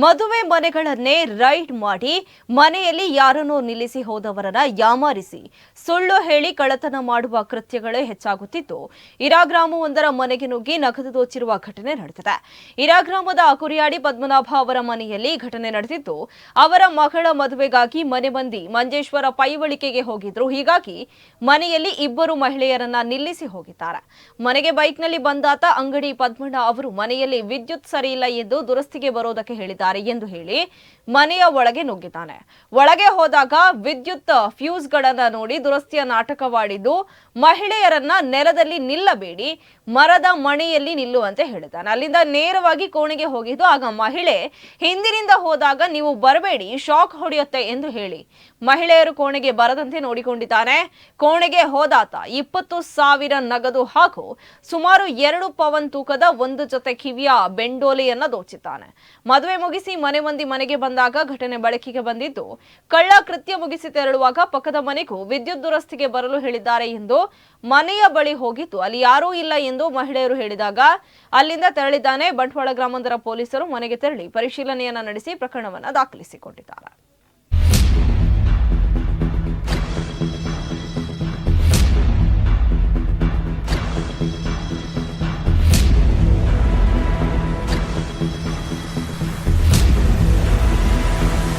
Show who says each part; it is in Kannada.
Speaker 1: ಮದುವೆ ಮನೆಗಳನ್ನೇ ರೈಡ್ ಮಾಡಿ ಮನೆಯಲ್ಲಿ ಯಾರನ್ನೋ ನಿಲ್ಲಿಸಿ ಹೋದವರನ್ನ ಯಾಮಾರಿಸಿ ಸುಳ್ಳು ಹೇಳಿ ಕಳ್ಳತನ ಮಾಡುವ ಕೃತ್ಯಗಳೇ ಹೆಚ್ಚಾಗುತ್ತಿದ್ದು ಇರಾ ಗ್ರಾಮವೊಂದರ ಮನೆಗೆ ನುಗ್ಗಿ ನಗದು ದೋಚಿರುವ ಘಟನೆ ನಡೆದಿದೆ. ಇರಾ ಗ್ರಾಮದ ಕುರಿಯಾಡಿ ಪದ್ಮನಾಭ ಅವರ ಮನೆಯಲ್ಲಿ ಘಟನೆ ನಡೆದಿದ್ದು ಅವರ ಮಗಳ ಮದುವೆಗಾಗಿ ಮನೆ ಮಂದಿ ಮಂಜೇಶ್ವರ ಪೈವಳಿಕೆಗೆ ಹೋಗಿದ್ರು. ಹೀಗಾಗಿ ಮನೆಯಲ್ಲಿ ಇಬ್ಬರು ಮಹಿಳೆಯರನ್ನ ನಿಲ್ಲಿಸಿ ಹೋಗಿದ್ದಾರೆ. ಮನೆಗೆ ಬೈಕ್ನಲ್ಲಿ ಬಂದಾತ ಅಂಗಡಿ ಪದ್ಮಣ್ಣ ಅವರು ಮನೆಯಲ್ಲಿ ವಿದ್ಯುತ್ ಸರಿಯಿಲ್ಲ ಎಂದು ದುರಸ್ತಿಗೆ ಬರೋದಕ್ಕೆ ಹೇಳಿದ್ದಾರೆ ಎಂದು ಹೇಳಿ ಮನೆಯ ಒಳಗೆ ನುಗ್ಗಿದ್ದಾನೆ. ಒಳಗೆ ಹೋದಾಗ ವಿದ್ಯುತ್ ಫ್ಯೂಸ್ ಗಳನ್ನ ನೋಡಿ ದುರಸ್ತಿಯ ನಾಟಕವಾಡಿದ್ದು ಮಹಿಳೆಯರನ್ನ ನೆಲದಲ್ಲಿ ನಿಲ್ಲಬೇಡಿ, ಮರದ ಮಣೆಯಲ್ಲಿ ನಿಲ್ಲುವಂತೆ ಹೇಳಿದ್ದಾನೆ. ಅಲ್ಲಿಂದ ನೇರವಾಗಿ ಕೋಣೆಗೆ ಹೋಗಿದ್ದು. ಆಗ ಮಹಿಳೆ ಹಿಂದಿನಿಂದ ಹೋದಾಗ ನೀವು ಬರಬೇಡಿ, ಶಾಕ್ ಹೊಡೆಯುತ್ತೆ ಎಂದು ಹೇಳಿ ಮಹಿಳೆಯರು ಕೋಣೆಗೆ ಬರದಂತೆ ನೋಡಿಕೊಂಡಿದ್ದಾನೆ. ಕೋಣೆಗೆ ಹೋದಾತ 20,000 ನಗದು ಹಾಗೂ ಸುಮಾರು 2 ಪವನ್ ತೂಕದ ಒಂದು ಜೊತೆ ಕಿವಿಯ ಬೆಂಡೋಲೆಯನ್ನ ದೋಚಿದ್ದಾನೆ. ಮದುವೆ ಮುಗಿಸಿ ಮನೆ ಮಂದಿ ಮನೆಗೆ ಬಂದಾಗ ಘಟನೆ ಬೆಳಕಿಗೆ ಬಂದಿದ್ದು ಕಳ್ಳ ಕೃತ್ಯ ಮುಗಿಸಿ ತೆರಳುವಾಗ ಪಕ್ಕದ ಮನೆಗೂ ವಿದ್ಯುತ್ ದುರಸ್ತಿಗೆ ಬರಲು ಹೇಳಿದ್ದಾರೆ ಎಂದು ಮನೆಯ ಬಳಿ ಹೋಗಿದ್ದು ಅಲ್ಲಿ ಯಾರೂ ಇಲ್ಲ ಎಂದು ಮಹಿಳೆಯರು ಹೇಳಿದಾಗ ಅಲ್ಲಿಂದ ತೆರಳಿದ್ದಾನೆ. ಬಂಟ್ವಾಳ ಗ್ರಾಮಾಂತರ ಪೊಲೀಸರು ಮನೆಗೆ ತೆರಳಿ ಪರಿಶೀಲನೆಯನ್ನ ನಡೆಸಿ ಪ್ರಕರಣವನ್ನ ದಾಖಲಿಸಿಕೊಂಡಿದ್ದಾರೆ.